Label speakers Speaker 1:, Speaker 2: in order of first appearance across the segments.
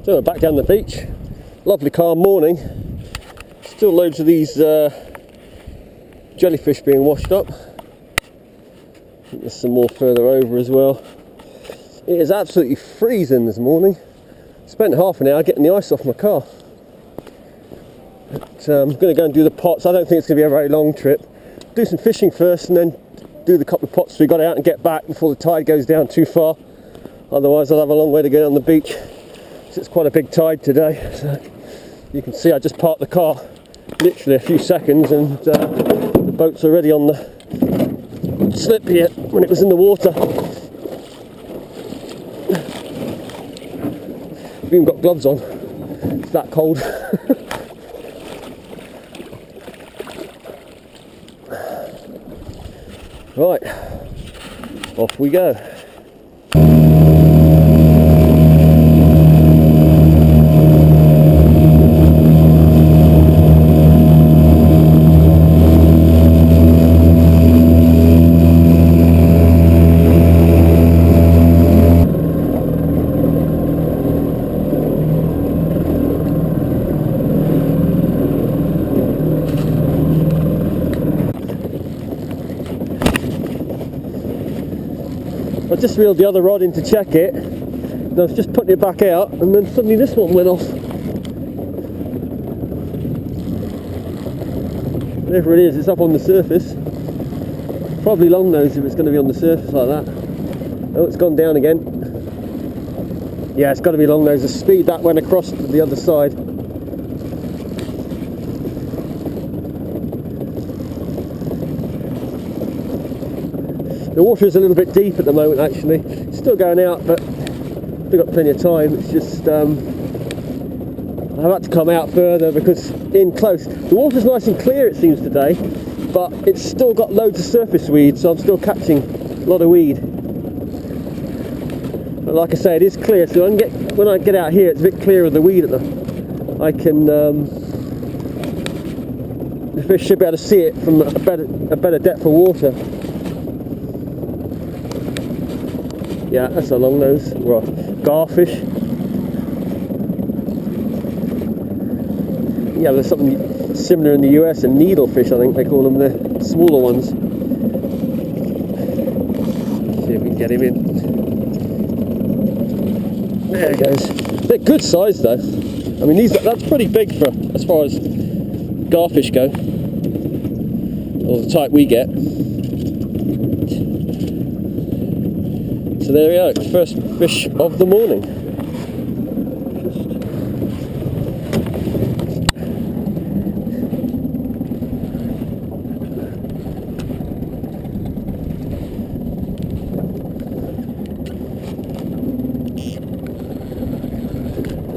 Speaker 1: So we're back down the beach. Lovely calm morning. Still loads of these jellyfish being washed up. I think there's some more further over as well. It is absolutely freezing this morning. Spent half an hour getting the ice off my car. But, I'm going to go and do the pots. I don't think it's going to be a very long trip. Do some fishing first and then do the couple of pots we got out and get back before the tide goes down too far. Otherwise I'll have a long way to go down the beach. So it's quite a big tide today. So you can see I just parked the car literally a few seconds and the boat's already on the slip here when it was in the water. I've even got gloves on. It's that cold. Right, off we go. I just reeled the other rod in to check it, and I was just putting it back out, and then suddenly this one went off. Whatever it is, it's up on the surface. Probably long nose if it's going to be on the surface like that. Oh, it's gone down again. Yeah, it's got to be long nose. The speed that went across to the other side. The water is a little bit deep at the moment actually. It's still going out, but we've got plenty of time. It's just I've had to come out further because in close. The water's nice and clear it seems today, but it's still got loads of surface weed, so I'm still catching a lot of weed. But like I say, it is clear, so when I get out here it's a bit clearer of the weed I can the fish should be able to see it from a better depth of water. Yeah, that's a long nose, well, garfish. Yeah, there's something similar in the US, a needlefish, I think they call them, the smaller ones. See if we can get him in. There he goes. They're good size though. I mean, that's pretty big for as far as garfish go, or the type we get. So there we are, first fish of the morning.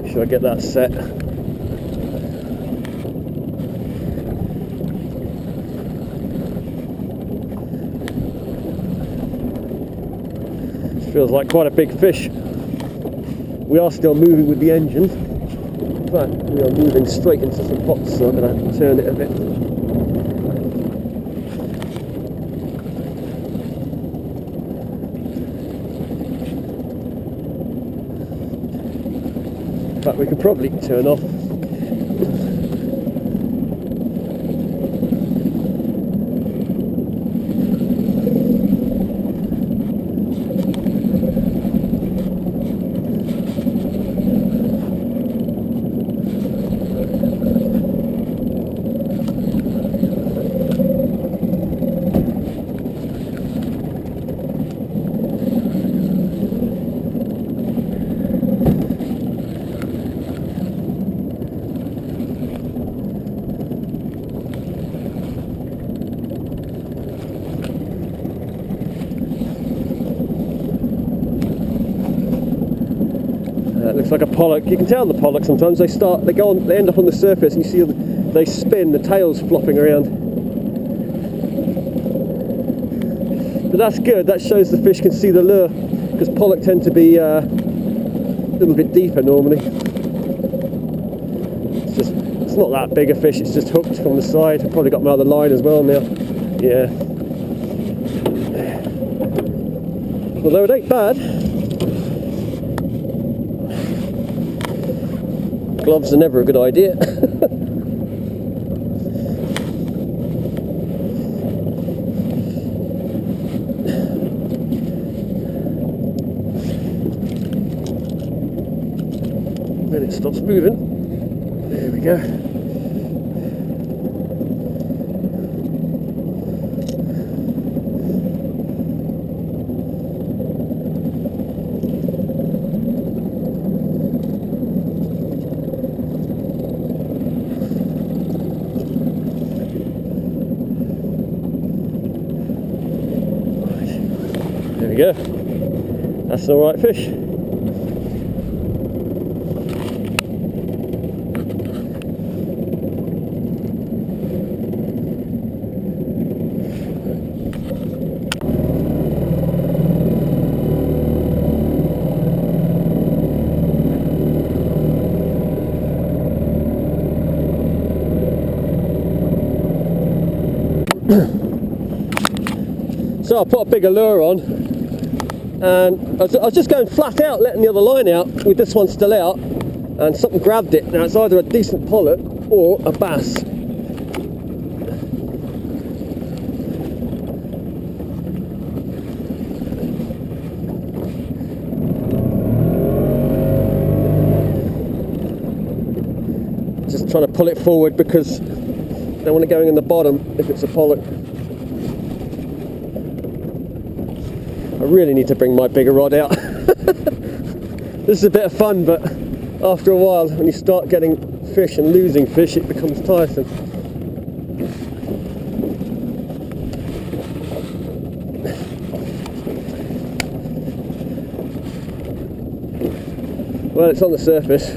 Speaker 1: Should I get that set? Feels like quite a big fish. We are still moving with the engine. In fact, we are moving straight into some pots, so I'm going to turn it a bit. In fact, we could probably turn off. It looks like a pollock. You can tell the pollock sometimes. They end up on the surface, and you see they spin. The tail's flopping around. But that's good. That shows the fish can see the lure, because pollock tend to be a little bit deeper normally. It's not that big a fish. It's just hooked from the side. I've probably got my other line as well now. Yeah. Although it ain't bad. Gloves are never a good idea. Then it stops moving. There we go. There we go. That's an alright fish. So I put a bigger lure on, and I was just going flat out, letting the other line out with this one still out, and something grabbed it. Now it's either a decent pollock or a bass. Just trying to pull it forward because I don't want it going in the bottom if it's a pollock. I really need to bring my bigger rod out. This is a bit of fun, but after a while, when you start getting fish and losing fish, it becomes tiresome. Well, it's on the surface.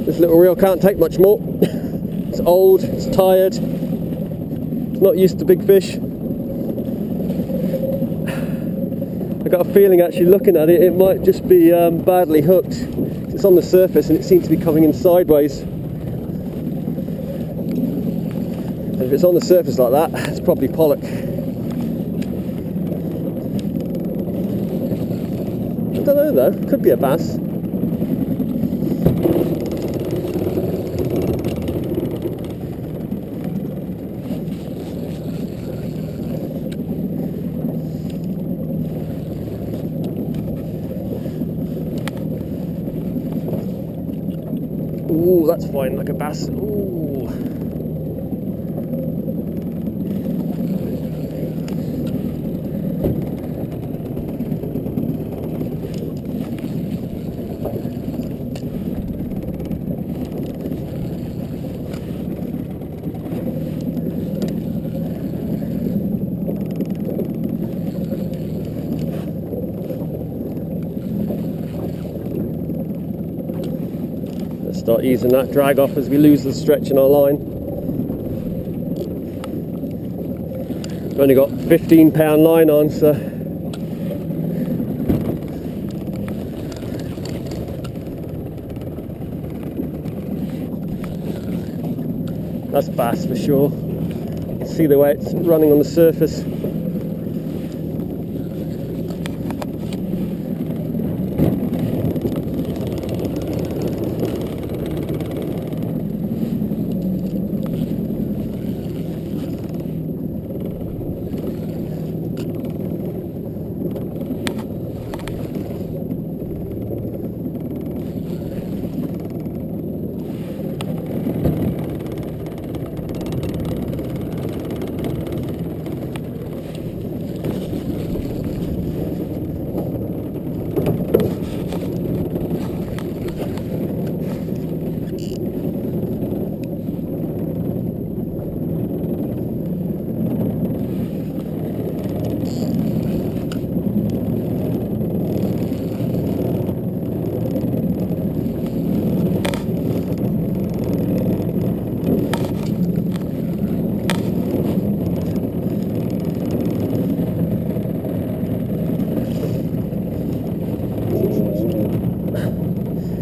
Speaker 1: This little reel can't take much more. It's old, it's tired, it's not used to big fish. I got a feeling, actually looking at it, it might just be badly hooked. It's on the surface and it seems to be coming in sideways. And if it's on the surface like that, it's probably pollock. I don't know though, could be a bass. Ooh, that's fine, like a bass. Ooh. Start easing that drag off as we lose the stretch in our line. We've only got 15-pound line on, so that's bass for sure. See the way it's running on the surface.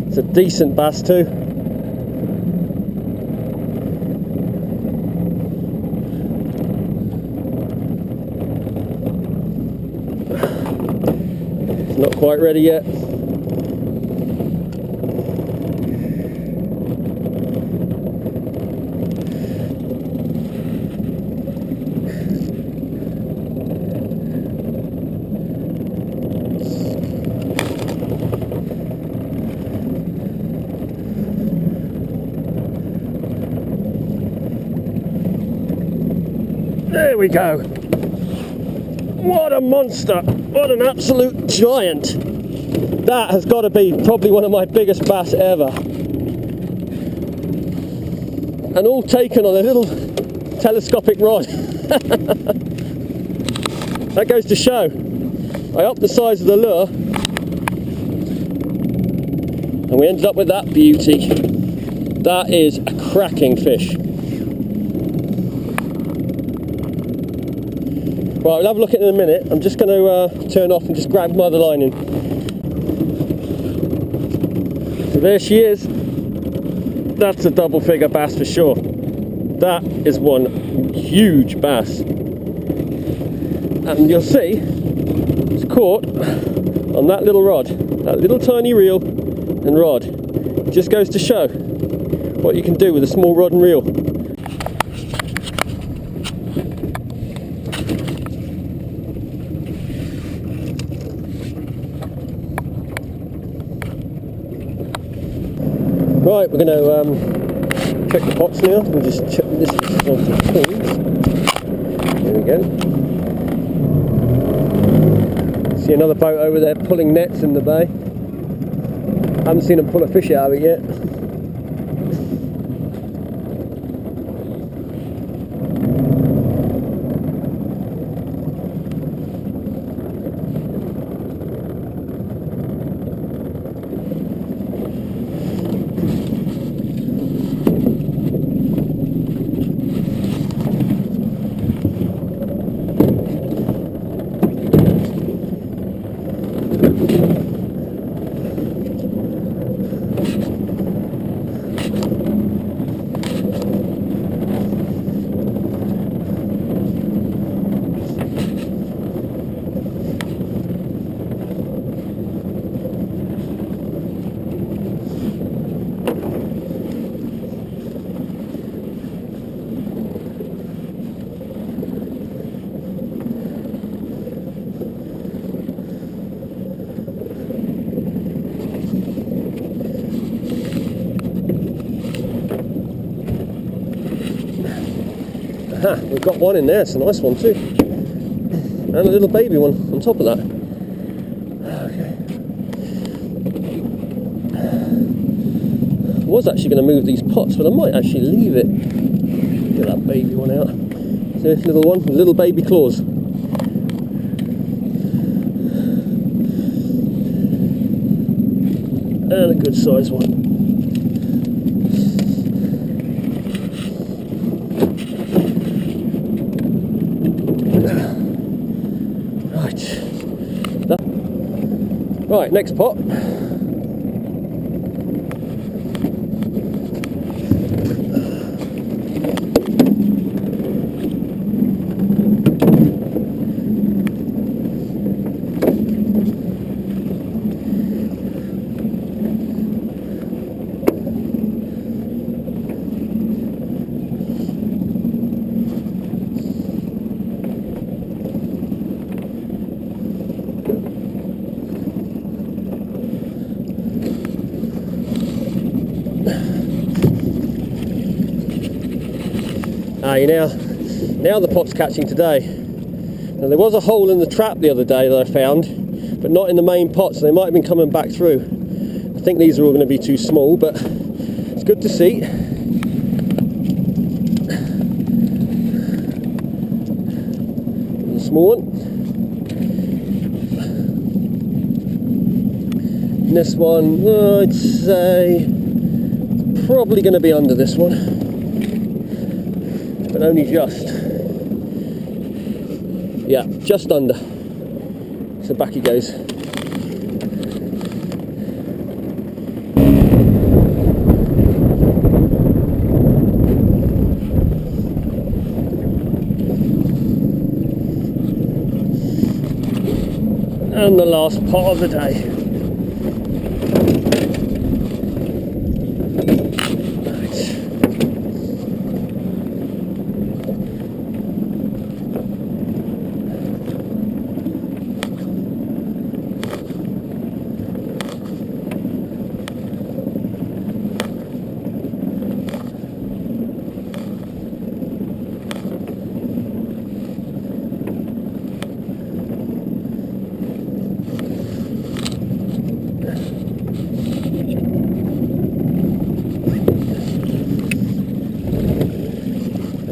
Speaker 1: It's a decent bass too. It's not quite ready yet. There we go. What a monster. What an absolute giant. That has got to be probably one of my biggest bass ever. And all taken on a little telescopic rod. That goes to show. I upped the size of the lure and we ended up with that beauty. That is a cracking fish. Right, we'll have a look at it in a minute. I'm just going to turn off and just grab my other line in. So there she is. That's a double figure bass for sure. That is one huge bass. And you'll see, it's caught on that little rod, that little tiny reel and rod. It just goes to show what you can do with a small rod and reel. Right, we're going to check the pots now. We'll just check this on the pins. There we go. See another boat over there pulling nets in the bay. Haven't seen them pull a fish out of it yet. Aha, we've got one in there, it's a nice one too. And a little baby one on top of that. Okay. I was actually going to move these pots, but I might actually leave it. Get that baby one out. See this little one, little baby claws. And a good size one. Right, next pot. Now the pot's catching today. Now there was a hole in the trap the other day that I found, but not in the main pot, so they might have been coming back through. I think these are all going to be too small, but it's good to see. A small one. And this one, I'd say, probably going to be under this one, but only just. Yeah, just under. So back he goes. And the last pot of the day.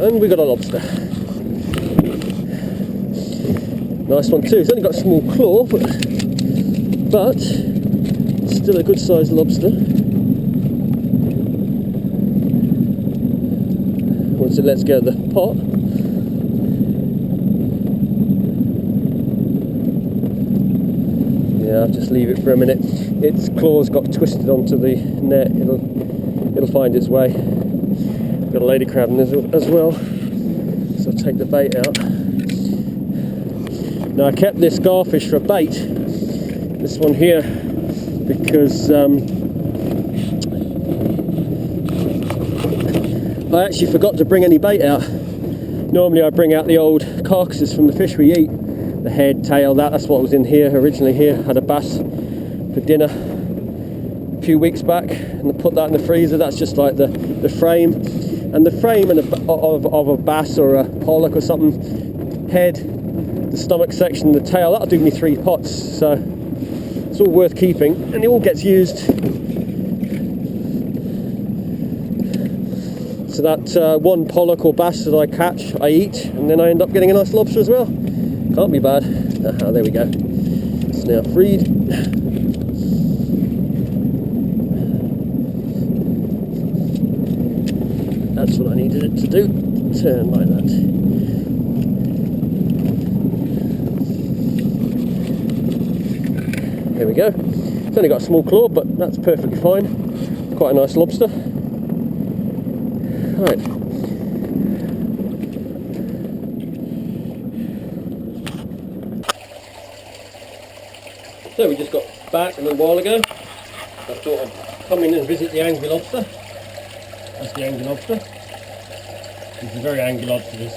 Speaker 1: And we got a lobster. Nice one too. It's only got a small claw, but still a good sized lobster. Once it lets go of the pot. Yeah, I'll just leave it for a minute. Its claws got twisted onto the net. It'll find its way. Got a lady crab in as well. So I'll take the bait out. Now I kept this garfish for a bait. This one here, because I actually forgot to bring any bait out. Normally I bring out the old carcasses from the fish we eat. The head, tail, that's what was in here originally. Here had a bass for dinner a few weeks back, and I put that in the freezer. That's just like the frame, and the frame of a bass or a pollock or something. Head, the stomach section, the tail. That'll do me 3 pots. So it's all worth keeping, and it all gets used. So that one pollock or bass that I catch, I eat, and then I end up getting a nice lobster as well. Can't be bad. Aha, there we go. It's now freed. That's what I needed it to do. Turn like that. There we go. It's only got a small claw, but that's perfectly fine. Quite a nice lobster. Right. So we just got back a little while ago. I thought I'd come in and visit the angry lobster. That's the angry lobster. He's a very angry lobster, this.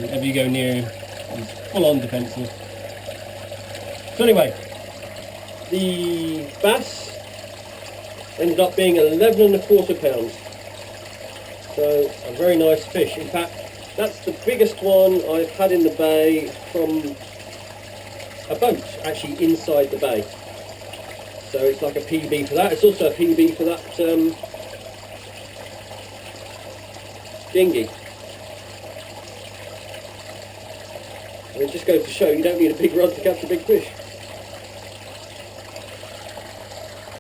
Speaker 1: Whenever you go near him, he's full on defensive. So anyway, the bass ended up being 11¼ pounds. So a very nice fish. In fact, that's the biggest one I've had in the bay from a boat, actually inside the bay. So it's like a PB for that. It's also a PB for that dinghy. And it just goes to show you don't need a big rod to catch a big fish.